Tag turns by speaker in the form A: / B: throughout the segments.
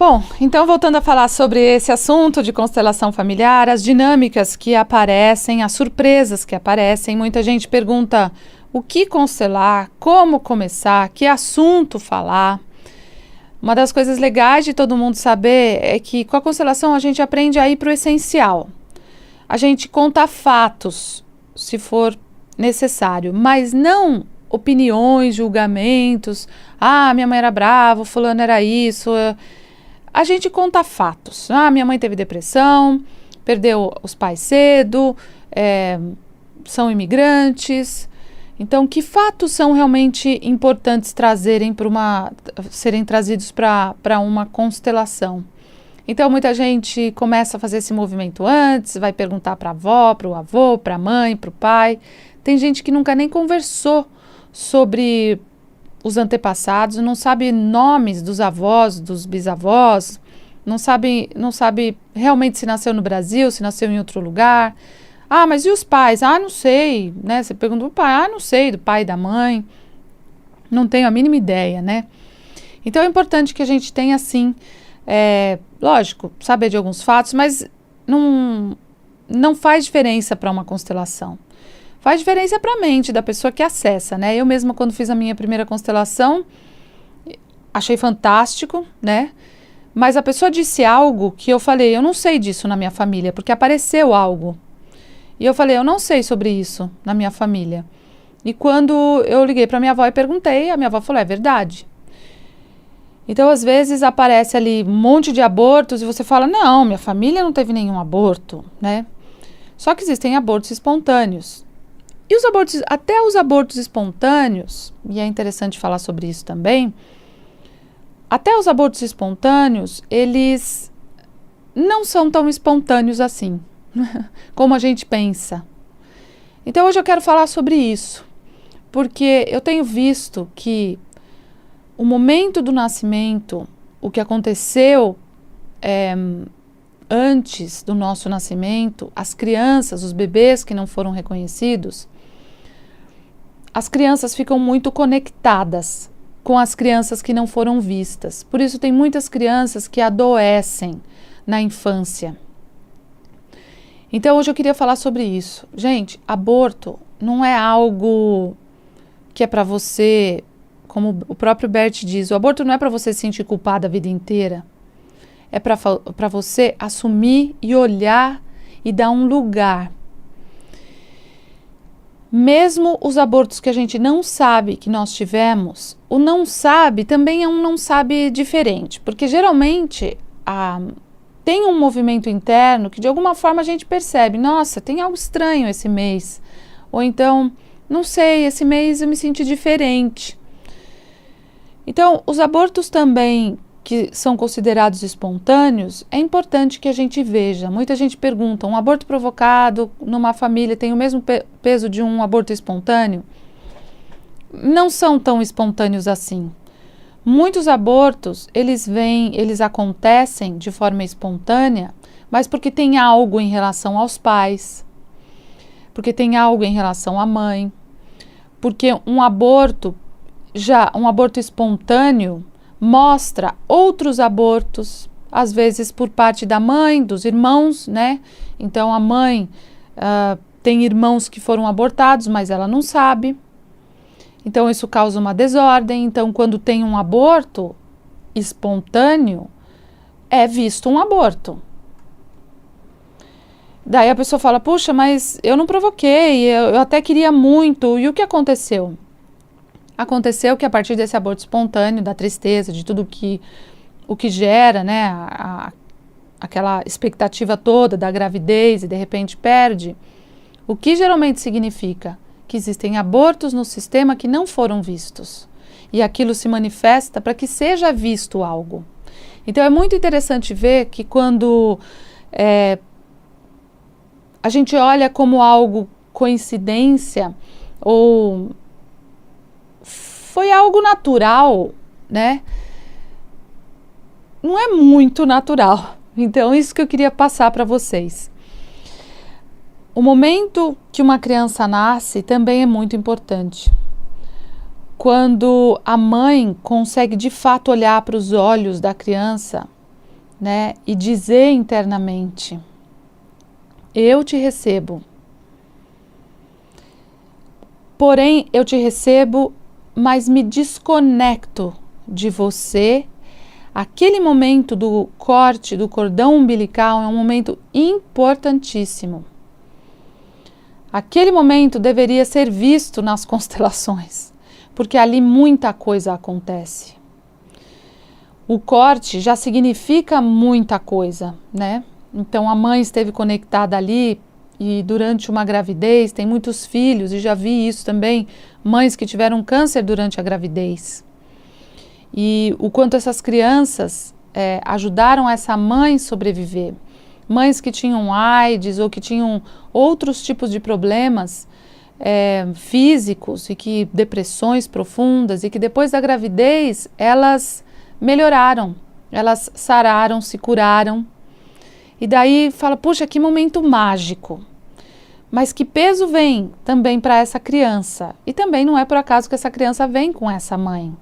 A: Bom, então voltando a falar sobre esse assunto de constelação familiar, as dinâmicas que aparecem, as surpresas que aparecem, muita gente pergunta o que constelar, como começar, que assunto falar. Uma das coisas legais de todo mundo saber é que com a constelação a gente aprende a ir para o essencial. A gente conta fatos, se for necessário, mas não opiniões, julgamentos. Ah, minha mãe era brava, fulano era isso. A gente conta fatos. Ah, minha mãe teve depressão, perdeu os pais cedo, são imigrantes. Então, que fatos são realmente importantes serem trazidos para uma constelação? Então, muita gente começa a fazer esse movimento antes, vai perguntar para a avó, para o avô, para a mãe, para o pai. Tem gente que nunca nem conversou sobre os antepassados, não sabe nomes dos avós, dos bisavós, não sabe realmente se nasceu no Brasil, se nasceu em outro lugar. Ah, mas e os pais? Ah, não sei, né? Você pergunta pro pai, não sei, do pai e da mãe. Não tenho a mínima ideia, né? Então é importante que a gente tenha, assim, lógico, saber de alguns fatos, mas não faz diferença para uma constelação. Faz diferença para a mente da pessoa que acessa, né? Eu mesma, quando fiz a minha primeira constelação, achei fantástico, né? Mas a pessoa disse algo que eu falei, eu não sei disso na minha família, porque apareceu algo. E eu falei, eu não sei sobre isso na minha família. E quando eu liguei para minha avó e perguntei, a minha avó falou, é verdade. Então, às vezes, aparece ali um monte de abortos e você fala, não, minha família não teve nenhum aborto, né? Só que existem abortos espontâneos. E os abortos, até os abortos espontâneos, e é interessante falar sobre isso também, até os abortos espontâneos, eles não são tão espontâneos assim, como a gente pensa. Então hoje eu quero falar sobre isso, porque eu tenho visto que o momento do nascimento, o que aconteceu antes do nosso nascimento, as crianças, os bebês que não foram reconhecidos, as crianças ficam muito conectadas com as crianças que não foram vistas. Por isso tem muitas crianças que adoecem na infância. Então hoje eu queria falar sobre isso. Gente, aborto não é algo que é para você, como o próprio Bert diz, o aborto não é para você se sentir culpada a vida inteira. É para você assumir e olhar e dar um lugar. Mesmo os abortos que a gente não sabe que nós tivemos, o não sabe também é um não sabe diferente, porque geralmente tem um movimento interno que de alguma forma a gente percebe, nossa, tem algo estranho esse mês, ou então, não sei, esse mês eu me senti diferente. Então, os abortos também que são considerados espontâneos, é importante que a gente veja. Muita gente pergunta, um aborto provocado numa família tem o mesmo peso de um aborto espontâneo? Não são tão espontâneos assim. Muitos abortos, eles acontecem de forma espontânea, mas porque tem algo em relação aos pais, porque tem algo em relação à mãe, porque um aborto espontâneo mostra outros abortos, às vezes por parte da mãe, dos irmãos, né? Então a mãe tem irmãos que foram abortados, mas ela não sabe. Então isso causa uma desordem. Então quando tem um aborto espontâneo, é visto um aborto. Daí a pessoa fala, puxa, mas eu não provoquei, eu até queria muito. E o que aconteceu? Aconteceu que a partir desse aborto espontâneo, da tristeza, de tudo o que gera, né, aquela expectativa toda da gravidez e de repente perde, o que geralmente significa que existem abortos no sistema que não foram vistos. E aquilo se manifesta para que seja visto algo. Então é muito interessante ver que quando a gente olha como algo coincidência ou foi algo natural, né? Não é muito natural. Então, isso que eu queria passar para vocês. O momento que uma criança nasce também é muito importante. Quando a mãe consegue de fato olhar para os olhos da criança né? E dizer internamente: eu te recebo. Porém, eu te recebo, mas me desconecto de você. Aquele momento do corte do cordão umbilical é um momento importantíssimo. Aquele momento deveria ser visto nas constelações, porque ali muita coisa acontece. O corte já significa muita coisa, né? Então a mãe esteve conectada ali e durante uma gravidez, tem muitos filhos, e já vi isso também, mães que tiveram câncer durante a gravidez. E o quanto essas crianças ajudaram essa mãe a sobreviver. Mães que tinham AIDS ou que tinham outros tipos de problemas físicos e que depressões profundas, e que depois da gravidez elas melhoraram, elas sararam, se curaram. E daí fala, puxa, que momento mágico. Mas que peso vem também para essa criança? E também não é por acaso que essa criança vem com essa mãe.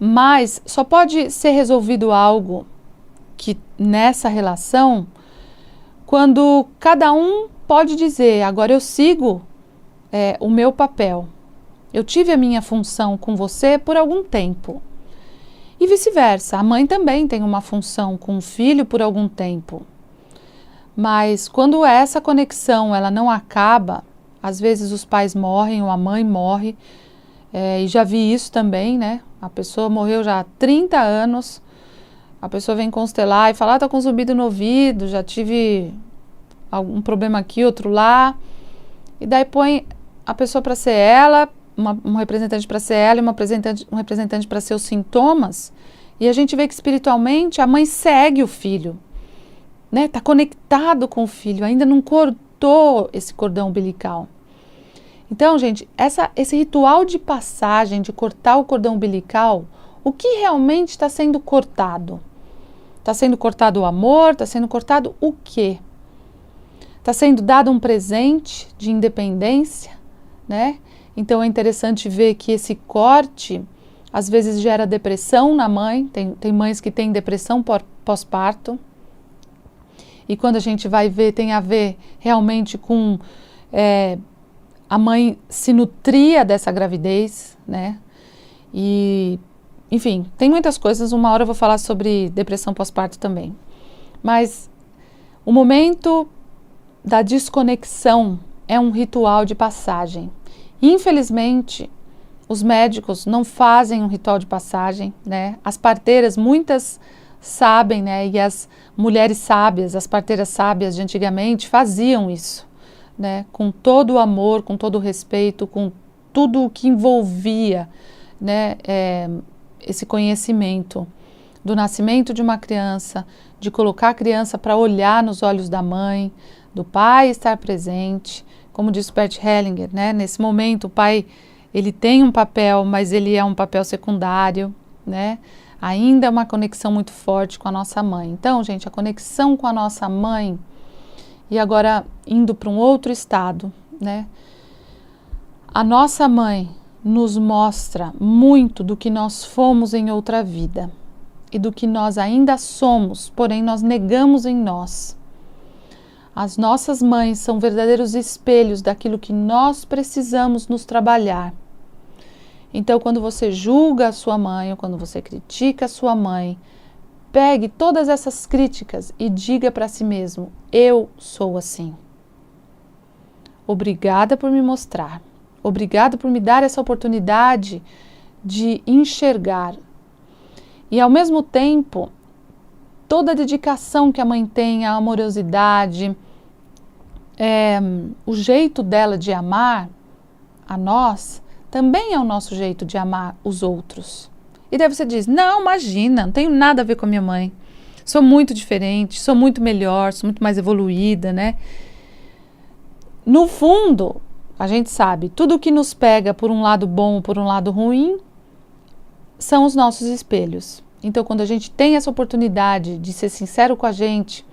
A: Mas só pode ser resolvido algo que nessa relação quando cada um pode dizer, agora eu sigo o meu papel. Eu tive a minha função com você por algum tempo. E vice-versa, a mãe também tem uma função com o filho por algum tempo. Mas quando essa conexão ela não acaba, às vezes os pais morrem ou a mãe morre, e já vi isso também, né? A pessoa morreu já há 30 anos, a pessoa vem constelar e fala, tá com zumbido no ouvido, já tive algum problema aqui, outro lá, e daí põe a pessoa para ser ela, um representante para ser ela e um representante para ser os sintomas, e a gente vê que espiritualmente a mãe segue o filho, né? Tá conectado com o filho, ainda não cortou esse cordão umbilical. Então, gente, esse ritual de passagem, de cortar o cordão umbilical, o que realmente está sendo cortado? Está sendo cortado o amor? Está sendo cortado o quê? Está sendo dado um presente de independência, né? Então é interessante ver que esse corte às vezes gera depressão na mãe, tem mães que têm depressão pós-parto, e quando a gente vai ver, tem a ver realmente com a mãe se nutria dessa gravidez, né? E, enfim, tem muitas coisas, uma hora eu vou falar sobre depressão pós-parto também. Mas o momento da desconexão é um ritual de passagem. Infelizmente, os médicos não fazem um ritual de passagem, né? As parteiras, muitas sabem, né? E as mulheres sábias, as parteiras sábias de antigamente faziam isso, né? Com todo o amor, com todo o respeito, com tudo o que envolvia, né? Esse conhecimento do nascimento de uma criança, de colocar a criança para olhar nos olhos da mãe, do pai estar presente, como diz Bert Hellinger, né? Nesse momento o pai ele tem um papel, mas ele é um papel secundário, né? Ainda é uma conexão muito forte com a nossa mãe. Então, gente, a conexão com a nossa mãe, e agora indo para um outro estado, né? A nossa mãe nos mostra muito do que nós fomos em outra vida e do que nós ainda somos, porém nós negamos em nós. As nossas mães são verdadeiros espelhos daquilo que nós precisamos nos trabalhar. Então, quando você julga a sua mãe ou quando você critica a sua mãe, pegue todas essas críticas e diga para si mesmo, eu sou assim. Obrigada por me mostrar. Obrigada por me dar essa oportunidade de enxergar. E ao mesmo tempo, toda a dedicação que a mãe tem, a amorosidade, o jeito dela de amar a nós, também é o nosso jeito de amar os outros. E daí você diz, não, imagina, não tenho nada a ver com a minha mãe. Sou muito diferente, sou muito melhor, sou muito mais evoluída, né? No fundo, a gente sabe, tudo que nos pega por um lado bom ou por um lado ruim, são os nossos espelhos. Então, quando a gente tem essa oportunidade de ser sincero com a gente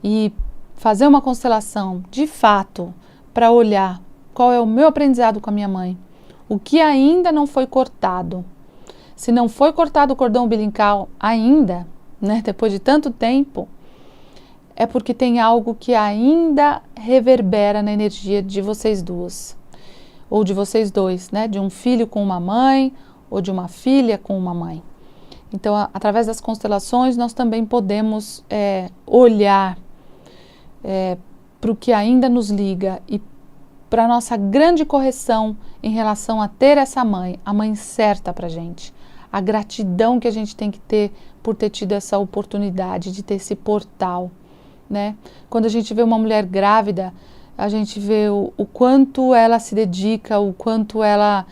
A: e fazer uma constelação, de fato, para olhar qual é o meu aprendizado com a minha mãe, o que ainda não foi cortado. Se não foi cortado o cordão umbilical ainda, né, depois de tanto tempo, é porque tem algo que ainda reverbera na energia de vocês duas, ou de vocês dois, né, de um filho com uma mãe, ou de uma filha com uma mãe. Então, através das constelações, nós também podemos olhar para o que ainda nos liga e para a nossa grande correção em relação a ter essa mãe, a mãe certa para a gente. A gratidão que a gente tem que ter por ter tido essa oportunidade de ter esse portal, né? Quando a gente vê uma mulher grávida, a gente vê o quanto ela se dedica, o quanto ela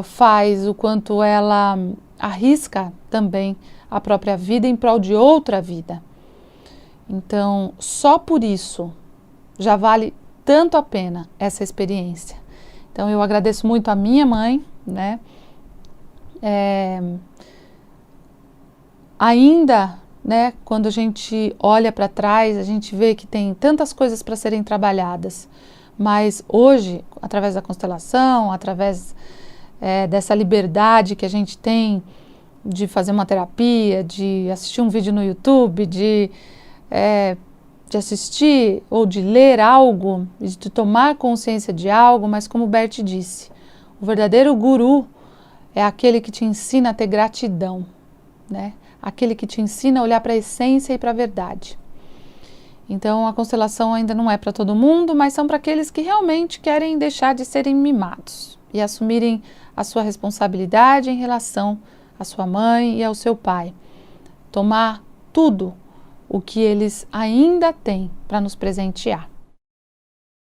A: faz, o quanto ela arrisca também a própria vida em prol de outra vida. Então, só por isso já vale tanto a pena essa experiência. Então, eu agradeço muito a minha mãe, né? Ainda, né, quando a gente olha para trás, a gente vê que tem tantas coisas para serem trabalhadas, mas hoje, através da constelação, através dessa liberdade que a gente tem de fazer uma terapia, de assistir um vídeo no YouTube, de assistir ou de ler algo, de tomar consciência de algo, mas como o Bert disse, o verdadeiro guru é aquele que te ensina a ter gratidão, né? Aquele que te ensina a olhar para a essência e para a verdade. Então, a constelação ainda não é para todo mundo, mas são para aqueles que realmente querem deixar de serem mimados e assumirem a sua responsabilidade em relação à sua mãe e ao seu pai. Tomar tudo o que eles ainda têm para nos presentear.